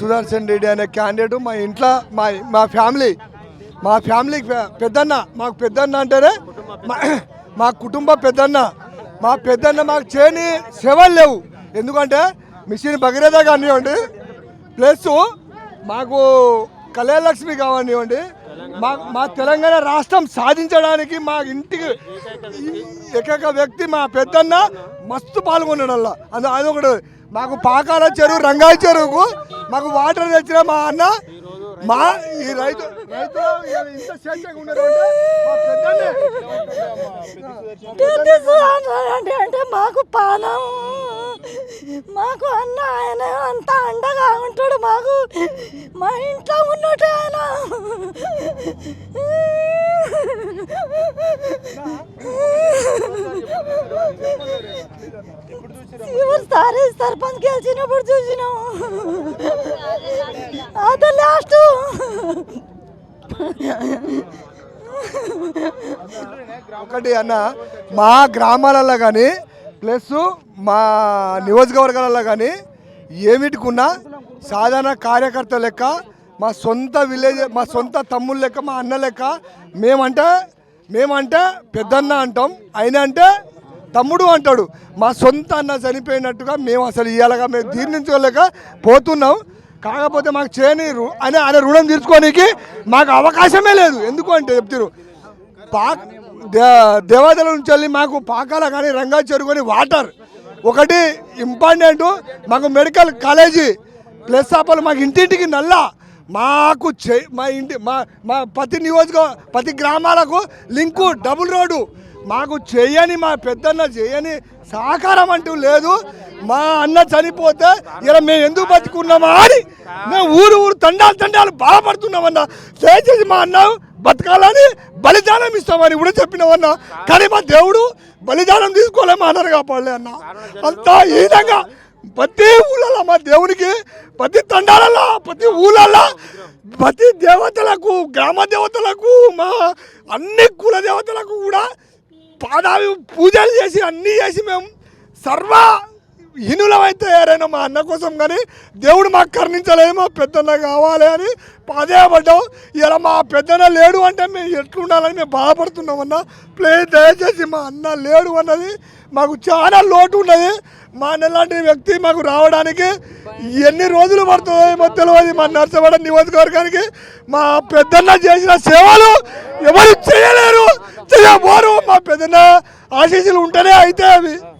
సుదర్శన్ రెడ్డి అనే క్యాండిడేట్ మా ఇంట్లో మా ఫ్యామిలీకి పెద్దన్న, మాకు పెద్దన్న అంటేనే మా కుటుంబ పెద్దన్న. మా పెద్దన్న మాకు చేయని సేవలు లేవు. ఎందుకంటే మిషన్ భగీరథ కానివ్వండి, ప్లస్ మాకు కళ్యాణ లక్ష్మి కావనివ్వండి, మా తెలంగాణ రాష్ట్రం సాధించడానికి మా ఇంటికి ఏకైక వ్యక్తి మా పెద్దన్న మస్తు పాల్గొనడంలో. అదొకటి. మాకు పాకాల చెరువు, రంగాయి చెరువుకు మాకు వాటర్ తెచ్చిన మా అన్న, మా ఈ రైతు ఇంత స్వేచ్ఛగా ఉండరు అంటే మాకు పానం, మాకు అన్న ఆయన అంత అండగా ఉంటాడు. మాకు మా ఇంట్లో ఉన్నట్టు ఆయన సారీ సర్పంచ్ గెలిచినప్పుడు చూసినాము. అది లాస్ట్. ఒకటి అన్న, మా గ్రామాలలో కానీ ప్లస్ మా నియోజకవర్గాలలో కానీ ఏమిటికున్నా సాధారణ కార్యకర్త లెక్క, మా సొంత విలేజ్, మా సొంత తమ్ముళ్ళ లెక్క, మా అన్న లెక్క మేమంటే పెద్దన్న అంటాం, ఆయన అంటే తమ్ముడు అంటాడు. మా సొంత అన్న చనిపోయినట్టుగా మేము అసలు ఇయ్యాలగా మేము జీర్ణించుకోలేక పోతున్నాం. కాకపోతే మాకు చేయనీరు అని ఆయన రుణం తీర్చుకోనికి మాకు అవకాశమే లేదు. ఎందుకు అంటే చెప్తారు, దేవాదల నుంచి వెళ్ళి మాకు పాకాల కానీ రంగా చెరువుని వాటర్ ఒకటి ఇంపార్టెంట్. మాకు మెడికల్ కాలేజీ ప్లస్ అప్పలు మాకు ఇంటింటికి నల్లా, మాకు మా ప్రతి గ్రామాలకు లింకు డబుల్ రోడ్డు మాకు చేయని, మా పెద్దన్న చేయని సహకారం అంటూ లేదు. మా అన్న చనిపోతే ఇలా మేము ఎందుకు బతుకున్నామా అని మేము ఊరు తండాలు బాధపడుతున్నామన్నా. దయచేసి మా అన్న బతకాలని బలిదానం ఇస్తామని కూడా చెప్పినామన్నా. కానీ మా దేవుడు బలిదానం తీసుకోలేమో అన్నారు కాపాడలే అన్న. అంతా ఈ విధంగా ప్రతి ఊళ్ళలో మా దేవునికి, ప్రతి తండాలలో, ప్రతి ఊళ్ళల్లో, ప్రతి దేవతలకు, గ్రామ దేవతలకు, మా అన్ని కుల దేవతలకు కూడా పాదాలు పూజలు చేసి అన్నీ చేసి మేము సర్వహీనులమైతే ఎవరైనా మా అన్న కోసం. కానీ దేవుడు మాకు కరుణించలేదు, మా పెద్దన్న కావాలి అని పాదేపడ్డాం. ఇలా మా పెద్దన్న లేడు అంటే మేము ఎట్లుండాలని మేము బాధపడుతున్నామన్నా. ప్లీజ్ దయచేసి మా అన్న లేడు అన్నది మాకు చాలా లోటు ఉన్నది. మా అన్న లాంటి వ్యక్తి మాకు రావడానికి ఎన్ని రోజులు పడుతుందో తెలియదు. మా నర్సవాడ నియోజకవర్గానికి మా పెద్దన్న చేసిన సేవలు ఎవరు చేయలేరు, చేయబోరు. మా పెద్దన్న ఆశీస్సులు ఉంటేనే అయితే అవి.